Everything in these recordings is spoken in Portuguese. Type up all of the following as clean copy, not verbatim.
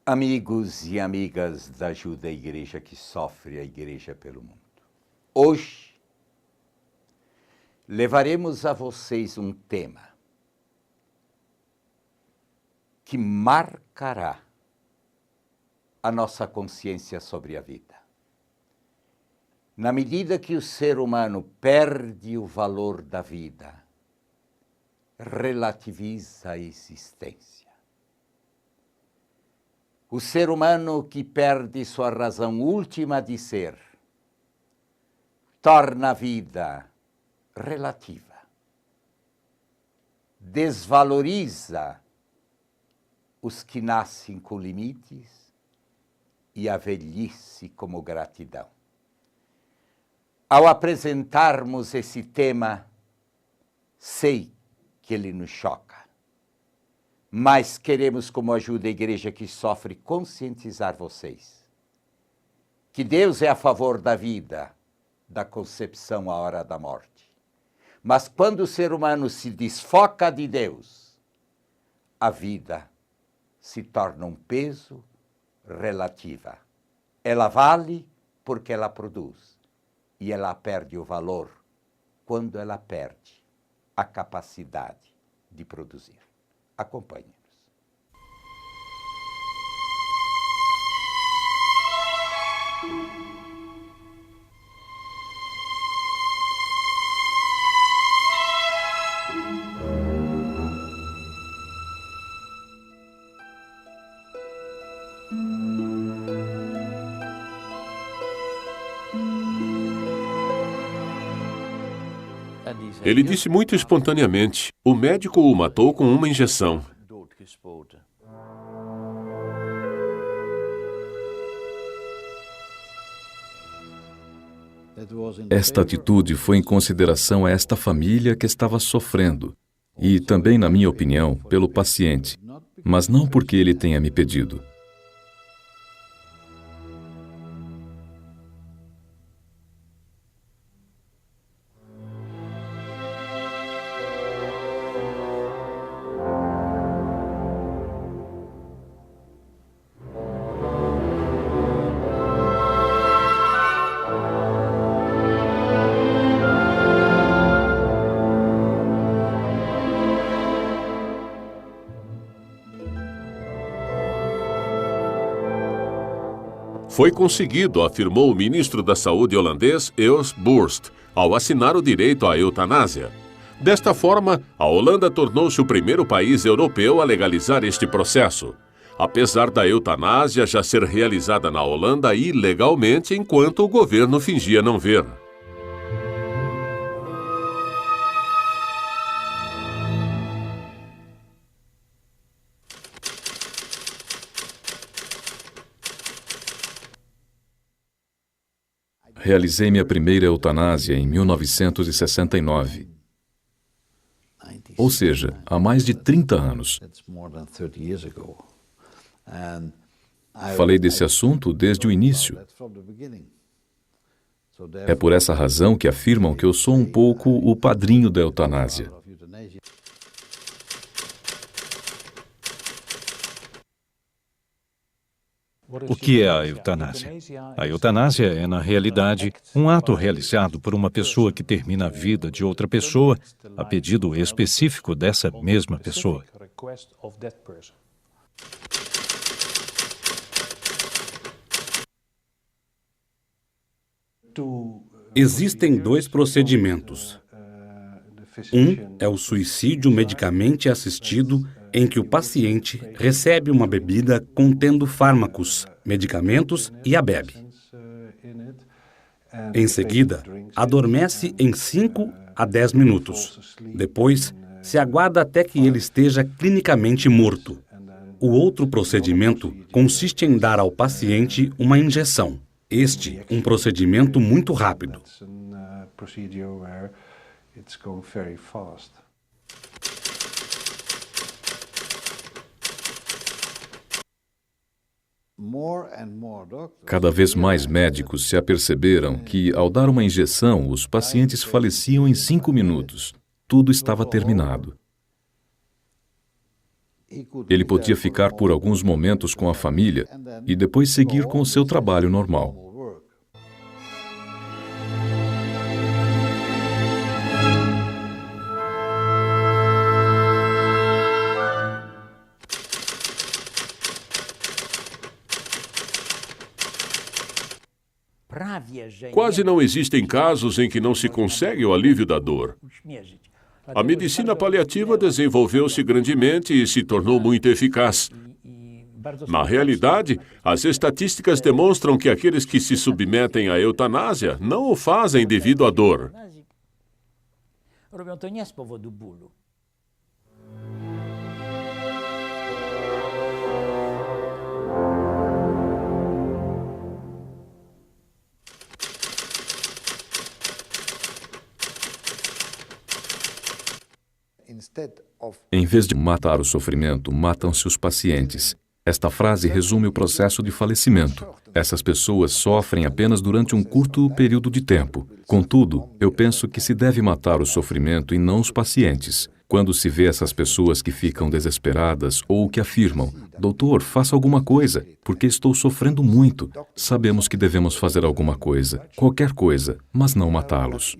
Amigos e amigas da Ajuda à Igreja que sofre a Igreja pelo mundo. Hoje, levaremos a vocês um tema que marcará a nossa consciência sobre a vida. Na medida que o ser humano perde o valor da vida, relativiza a existência. O ser humano que perde sua razão última de ser, torna a vida relativa, desvaloriza os que nascem com limites e a velhice como gratidão. Ao apresentarmos esse tema, sei que ele nos choca, mas queremos, como Ajuda à Igreja que sofre, conscientizar vocês que Deus é a favor da vida, da concepção à hora da morte. Mas quando o ser humano se desfoca de Deus, a vida se torna um peso relativa. Ela vale porque ela produz, e ela perde o valor quando ela perde a capacidade de produzir. Acompanhe-nos. Ele disse muito espontaneamente: o médico o matou com uma injeção. Esta atitude foi em consideração a esta família que estava sofrendo e também, na minha opinião, pelo paciente, mas não porque ele tenha me pedido. Foi conseguido, afirmou o ministro da Saúde holandês Els Borst, ao assinar o direito à eutanásia. Desta forma, a Holanda tornou-se o primeiro país europeu a legalizar este processo, apesar da eutanásia já ser realizada na Holanda ilegalmente enquanto o governo fingia não ver. Realizei minha primeira eutanásia em 1969. Ou seja, há mais de 30 anos. Falei desse assunto desde o início. É por essa razão que afirmam que eu sou um pouco o padrinho da eutanásia. O que é a eutanásia? A eutanásia é, na realidade, um ato realizado por uma pessoa que termina a vida de outra pessoa a pedido específico dessa mesma pessoa. Existem dois procedimentos. Um é o suicídio medicamente assistido, em que o paciente recebe uma bebida contendo fármacos, medicamentos e a bebe. Em seguida, adormece em 5 a 10 minutos. Depois, se aguarda até que ele esteja clinicamente morto. O outro procedimento consiste em dar ao paciente uma injeção. Este, um procedimento muito rápido. Cada vez mais médicos se aperceberam que, ao dar uma injeção, os pacientes faleciam em 5 minutos. Tudo estava terminado. Ele podia ficar por alguns momentos com a família e depois seguir com o seu trabalho normal. Quase não existem casos em que não se consegue o alívio da dor. A medicina paliativa desenvolveu-se grandemente e se tornou muito eficaz. Na realidade, as estatísticas demonstram que aqueles que se submetem à eutanásia não o fazem devido à dor. Em vez de matar o sofrimento, matam-se os pacientes. Esta frase resume o processo de falecimento. Essas pessoas sofrem apenas durante um curto período de tempo. Contudo, eu penso que se deve matar o sofrimento e não os pacientes. Quando se vê essas pessoas que ficam desesperadas ou que afirmam: "Doutor, faça alguma coisa, porque estou sofrendo muito", sabemos que devemos fazer alguma coisa, qualquer coisa, mas não matá-los.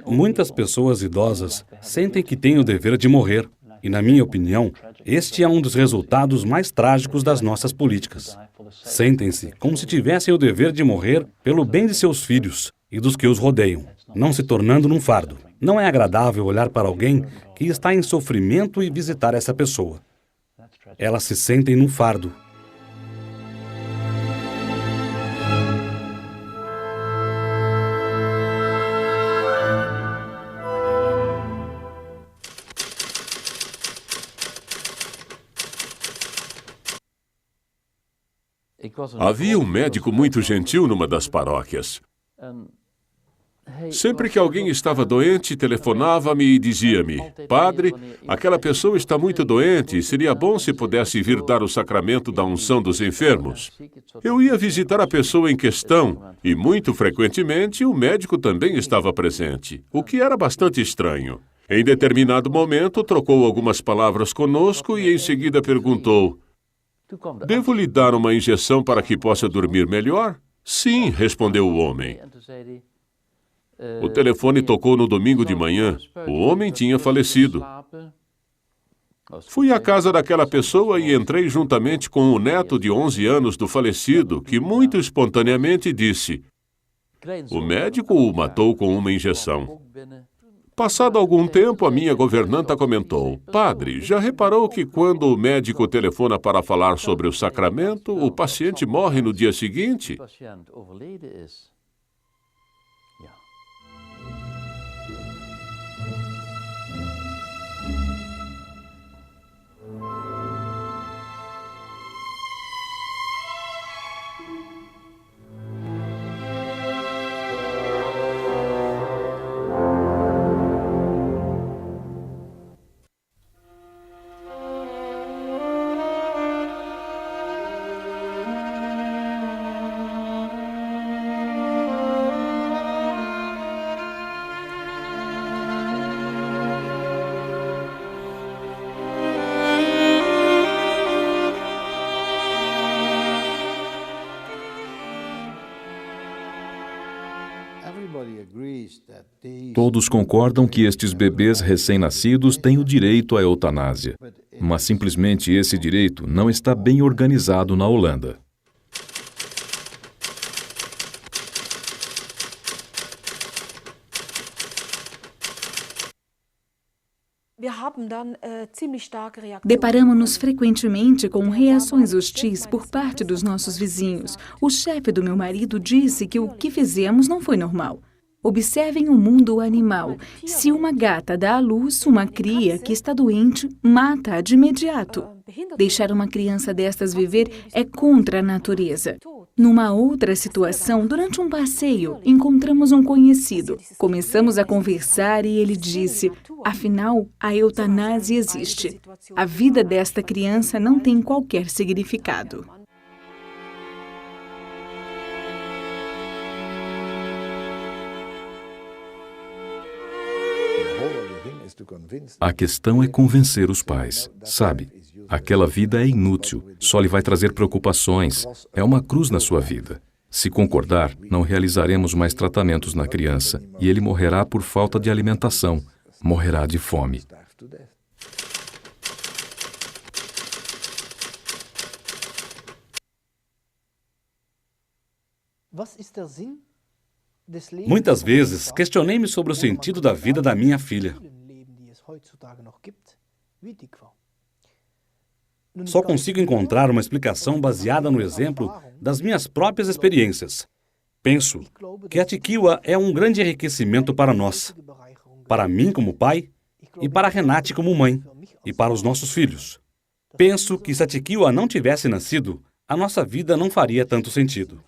Muitas pessoas idosas sentem que têm o dever de morrer. E, na minha opinião, este é um dos resultados mais trágicos das nossas políticas. Sentem-se como se tivessem o dever de morrer pelo bem de seus filhos e dos que os rodeiam, não se tornando num fardo. Não é agradável olhar para alguém que está em sofrimento e visitar essa pessoa. Elas se sentem num fardo. Havia um médico muito gentil numa das paróquias. Sempre que alguém estava doente, telefonava-me e dizia-me: "Padre, aquela pessoa está muito doente, seria bom se pudesse vir dar o sacramento da unção dos enfermos." Eu ia visitar a pessoa em questão e, muito frequentemente, o médico também estava presente, o que era bastante estranho. Em determinado momento, trocou algumas palavras conosco e em seguida perguntou: "Devo lhe dar uma injeção para que possa dormir melhor?" "Sim", respondeu o homem. O telefone tocou no domingo de manhã. O homem tinha falecido. Fui à casa daquela pessoa e entrei juntamente com o neto de 11 anos do falecido, que muito espontaneamente disse: "O médico o matou com uma injeção." Passado algum tempo, a minha governanta comentou: "Padre, já reparou que quando o médico telefona para falar sobre o sacramento, o paciente morre no dia seguinte?" Todos concordam que estes bebês recém-nascidos têm o direito à eutanásia, mas simplesmente esse direito não está bem organizado na Holanda. Deparamos-nos frequentemente com reações hostis por parte dos nossos vizinhos. O chefe do meu marido disse que o que fizemos não foi normal. Observem o mundo animal. Se uma gata dá à luz uma cria que está doente, mata-a de imediato. Deixar uma criança destas viver é contra a natureza. Numa outra situação, durante um passeio, encontramos um conhecido. Começamos a conversar e ele disse: "Afinal, a eutanásia existe. A vida desta criança não tem qualquer significado." A questão é convencer os pais. Sabe, aquela vida é inútil, só lhe vai trazer preocupações, é uma cruz na sua vida. Se concordar, não realizaremos mais tratamentos na criança e ele morrerá por falta de alimentação, morrerá de fome. Muitas vezes questionei-me sobre o sentido da vida da minha filha. Só consigo encontrar uma explicação baseada no exemplo das minhas próprias experiências. Penso que a Tikiwa é um grande enriquecimento para nós, para mim como pai, e para Renate como mãe, e para os nossos filhos. Penso que se a Tikiwa não tivesse nascido, a nossa vida não faria tanto sentido.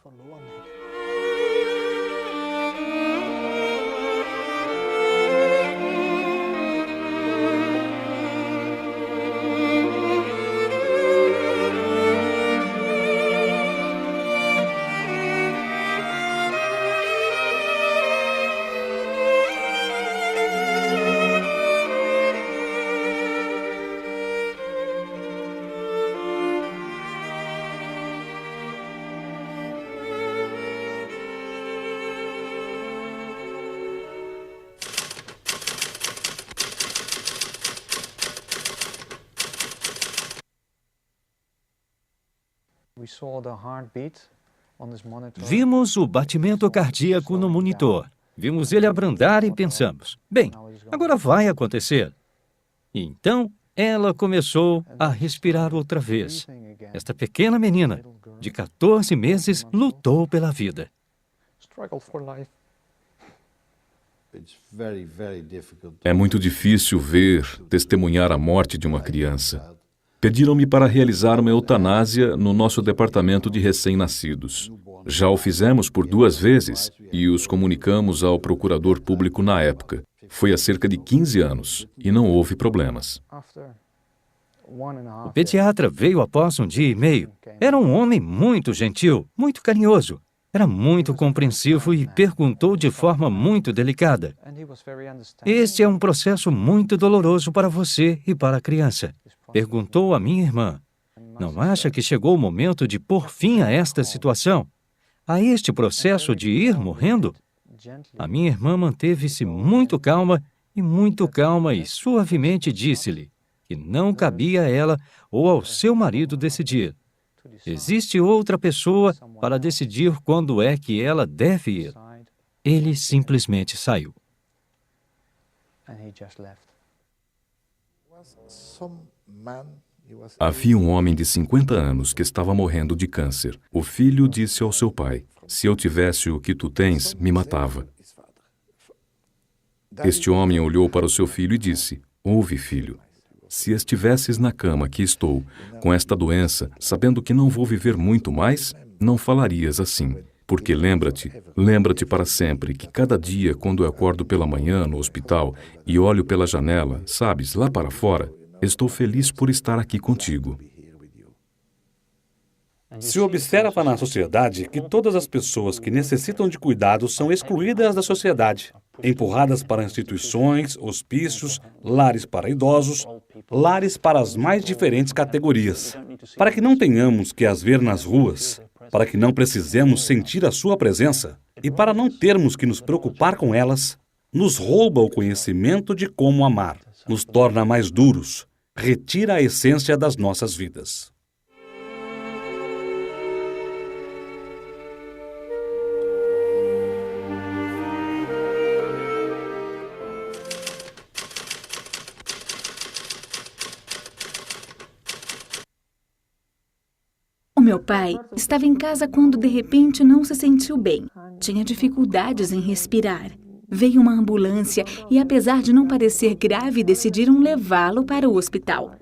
Vimos o batimento cardíaco no monitor. Vimos ele abrandar e pensamos, bem, agora vai acontecer. E então, ela começou a respirar outra vez. Esta pequena menina, de 14 meses, lutou pela vida. É muito difícil ver, testemunhar a morte de uma criança. Pediram-me para realizar uma eutanásia no nosso departamento de recém-nascidos. Já o fizemos por 2 vezes e os comunicamos ao procurador público na época. Foi há cerca de 15 anos e não houve problemas. O pediatra veio após 1 dia e meio. Era um homem muito gentil, muito carinhoso. Era muito compreensivo e perguntou de forma muito delicada. Este é um processo muito doloroso para você e para a criança. Perguntou a minha irmã. Não acha que chegou o momento de pôr fim a esta situação? A este processo de ir morrendo? A minha irmã manteve-se muito calma e suavemente disse-lhe que não cabia a ela ou ao seu marido decidir. Existe outra pessoa para decidir quando é que ela deve ir. Ele simplesmente saiu. Havia um homem de 50 anos que estava morrendo de câncer. O filho disse ao seu pai, se eu tivesse o que tu tens, me matava. Este homem olhou para o seu filho e disse, ouve, filho, se estivesses na cama que estou, com esta doença, sabendo que não vou viver muito mais, não falarias assim. Porque lembra-te para sempre que cada dia, quando eu acordo pela manhã no hospital e olho pela janela, sabes, lá para fora, estou feliz por estar aqui contigo. Se observa na sociedade que todas as pessoas que necessitam de cuidados são excluídas da sociedade, empurradas para instituições, hospícios, lares para idosos, lares para as mais diferentes categorias. Para que não tenhamos que as ver nas ruas, para que não precisemos sentir a sua presença e para não termos que nos preocupar com elas, nos rouba o conhecimento de como amar, nos torna mais duros, retira a essência das nossas vidas. O meu pai estava em casa quando de repente não se sentiu bem. Tinha dificuldades em respirar. Veio uma ambulância e, apesar de não parecer grave, decidiram levá-lo para o hospital.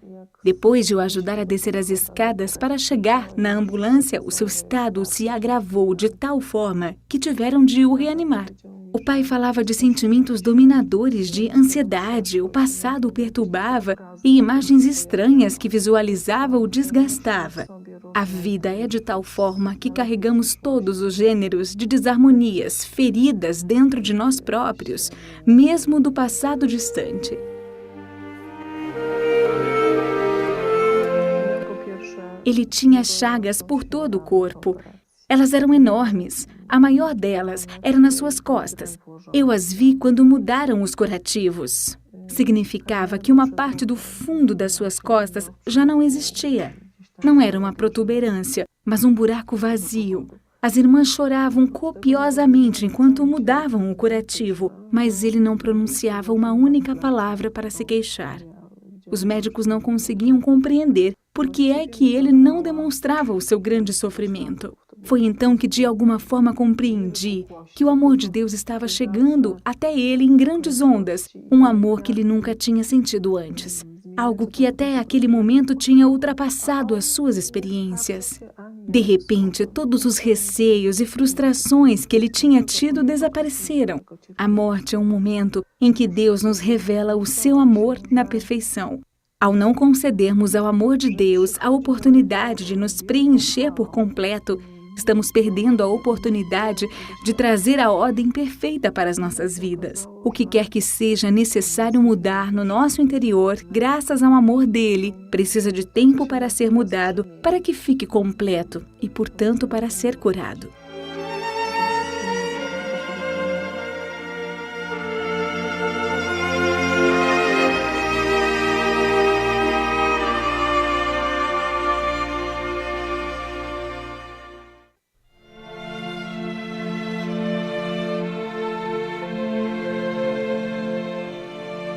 Depois de o ajudar a descer as escadas para chegar na ambulância, o seu estado se agravou de tal forma que tiveram de o reanimar. O pai falava de sentimentos dominadores, de ansiedade, o passado o perturbava e imagens estranhas que visualizava o desgastava. A vida é de tal forma que carregamos todos os gêneros de desarmonias, feridas dentro de nós próprios, mesmo do passado distante. Ele tinha chagas por todo o corpo. Elas eram enormes. A maior delas era nas suas costas. Eu as vi quando mudaram os curativos. Significava que uma parte do fundo das suas costas já não existia. Não era uma protuberância, mas um buraco vazio. As irmãs choravam copiosamente enquanto mudavam o curativo, mas ele não pronunciava uma única palavra para se queixar. Os médicos não conseguiam compreender por que é que ele não demonstrava o seu grande sofrimento. Foi então que de alguma forma compreendi que o amor de Deus estava chegando até ele em grandes ondas, um amor que ele nunca tinha sentido antes. Algo que até aquele momento tinha ultrapassado as suas experiências. De repente, todos os receios e frustrações que ele tinha tido desapareceram. A morte é um momento em que Deus nos revela o seu amor na perfeição. Ao não concedermos ao amor de Deus a oportunidade de nos preencher por completo, estamos perdendo a oportunidade de trazer a ordem perfeita para as nossas vidas. O que quer que seja necessário mudar no nosso interior, graças ao amor dele, precisa de tempo para ser mudado, para que fique completo e, portanto, para ser curado.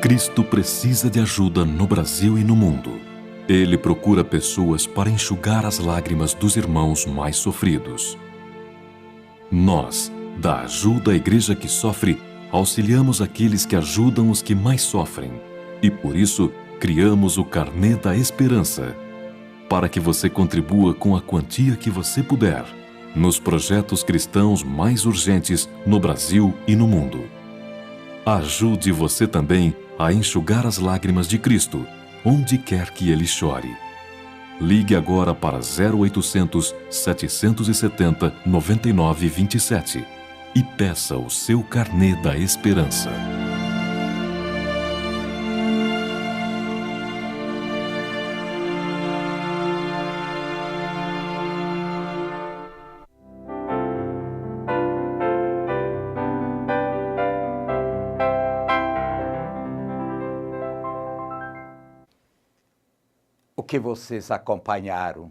Cristo precisa de ajuda no Brasil e no mundo. Ele procura pessoas para enxugar as lágrimas dos irmãos mais sofridos. Nós, da Ajuda à Igreja que Sofre, auxiliamos aqueles que ajudam os que mais sofrem. E por isso, criamos o Carnê da Esperança, para que você contribua com a quantia que você puder, nos projetos cristãos mais urgentes no Brasil e no mundo. Ajude você também a enxugar as lágrimas de Cristo, onde quer que ele chore. Ligue agora para 0800 770 9927 e peça o seu Carnê da Esperança. O que vocês acompanharam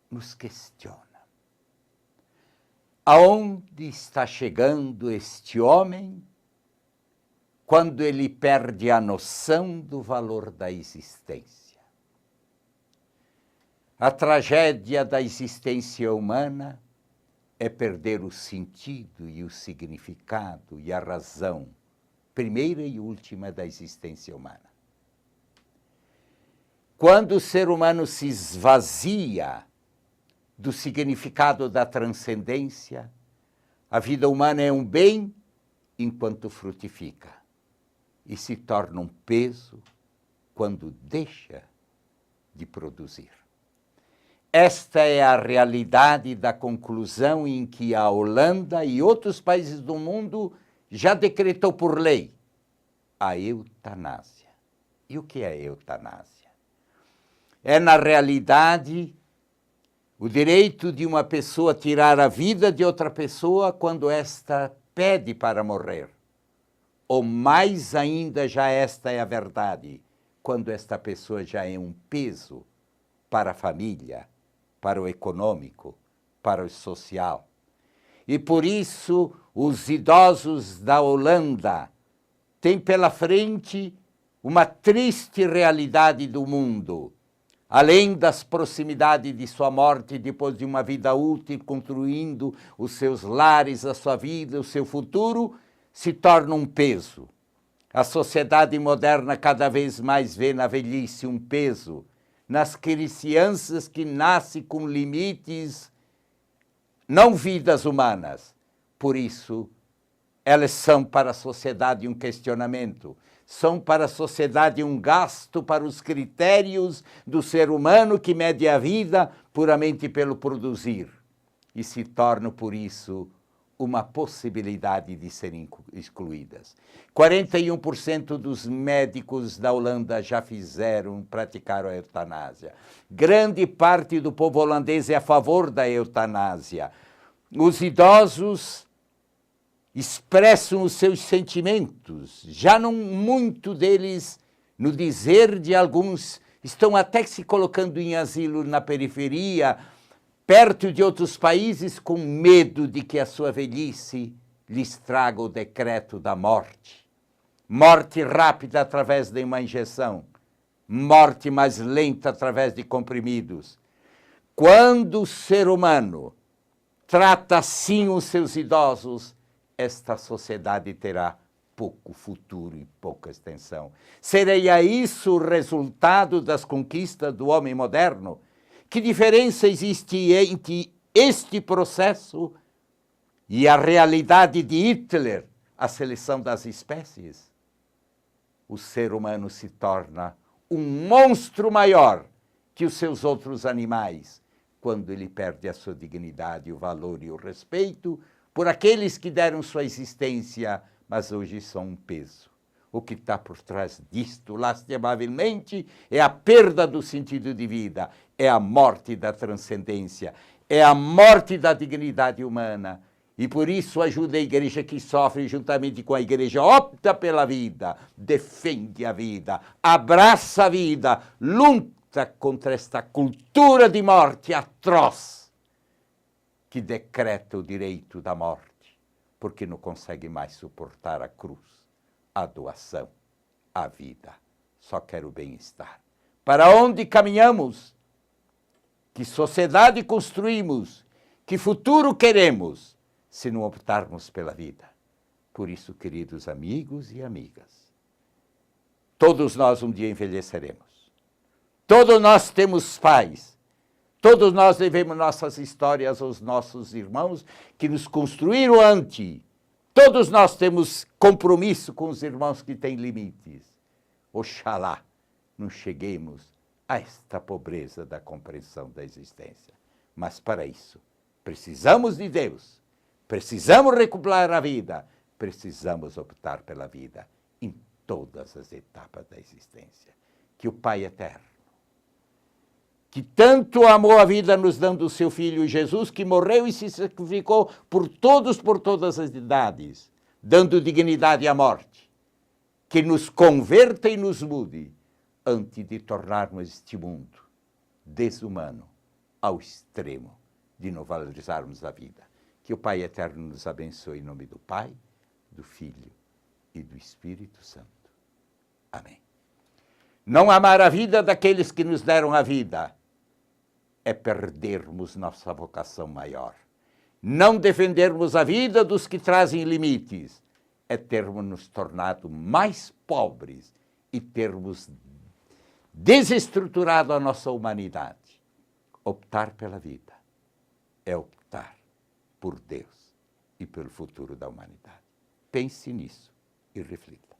nos questiona. Aonde está chegando este homem quando ele perde a noção do valor da existência? A tragédia da existência humana é perder o sentido e o significado e a razão, primeira e última, da existência humana. Quando o ser humano se esvazia do significado da transcendência, a vida humana é um bem enquanto frutifica e se torna um peso quando deixa de produzir. Esta é a realidade da conclusão em que a Holanda e outros países do mundo já decretou por lei a eutanásia. E o que é a eutanásia? É, na realidade, o direito de uma pessoa tirar a vida de outra pessoa quando esta pede para morrer. Ou mais ainda, já esta é a verdade, quando esta pessoa já é um peso para a família, para o econômico, para o social. E por isso, os idosos da Holanda têm pela frente uma triste realidade do mundo. Além das proximidades de sua morte, depois de uma vida útil, construindo os seus lares, a sua vida, o seu futuro, se torna um peso. A sociedade moderna cada vez mais vê na velhice um peso, nas crianças que nascem com limites, não vidas humanas. Por isso, elas são para a sociedade um questionamento. São para a sociedade um gasto para os critérios do ser humano que mede a vida puramente pelo produzir. E se torna, por isso, uma possibilidade de serem excluídas. 41% dos médicos da Holanda já praticaram a eutanásia. Grande parte do povo holandês é a favor da eutanásia. Os idosos expressam os seus sentimentos. Já não muito deles, no dizer de alguns, estão até se colocando em asilo na periferia, perto de outros países, com medo de que a sua velhice lhes traga o decreto da morte. Morte rápida através de uma injeção, morte mais lenta através de comprimidos. Quando o ser humano trata assim os seus idosos, esta sociedade terá pouco futuro e pouca extensão. Seria isso o resultado das conquistas do homem moderno? Que diferença existe entre este processo e a realidade de Hitler, a seleção das espécies? O ser humano se torna um monstro maior que os seus outros animais, quando ele perde a sua dignidade, o valor e o respeito por aqueles que deram sua existência, mas hoje são um peso. O que está por trás disto, lastimavelmente, é a perda do sentido de vida, é a morte da transcendência, é a morte da dignidade humana. E por isso ajuda a igreja que sofre, juntamente com a igreja, opta pela vida, defende a vida, abraça a vida, luta contra esta cultura de morte atroz que decreta o direito da morte, porque não consegue mais suportar a cruz, a doação, a vida. Só quer o bem-estar. Para onde caminhamos? Que sociedade construímos? Que futuro queremos, se não optarmos pela vida? Por isso, queridos amigos e amigas, todos nós um dia envelheceremos. Todos nós temos pais. Todos nós devemos nossas histórias aos nossos irmãos que nos construíram antes. Todos nós temos compromisso com os irmãos que têm limites. Oxalá não cheguemos a esta pobreza da compreensão da existência. Mas para isso, precisamos de Deus, precisamos recuperar a vida, precisamos optar pela vida em todas as etapas da existência. Que o Pai Eterno, que tanto amou a vida nos dando o seu Filho Jesus, que morreu e se sacrificou por todos, por todas as idades, dando dignidade à morte, que nos converta e nos mude, antes de tornarmos este mundo desumano ao extremo de não valorizarmos a vida. Que o Pai Eterno nos abençoe em nome do Pai, do Filho e do Espírito Santo. Amém. Não amar a vida daqueles que nos deram a vida é perdermos nossa vocação maior. Não defendermos a vida dos que trazem limites é termos nos tornado mais pobres e termos desestruturado a nossa humanidade. Optar pela vida é optar por Deus e pelo futuro da humanidade. Pense nisso e reflita.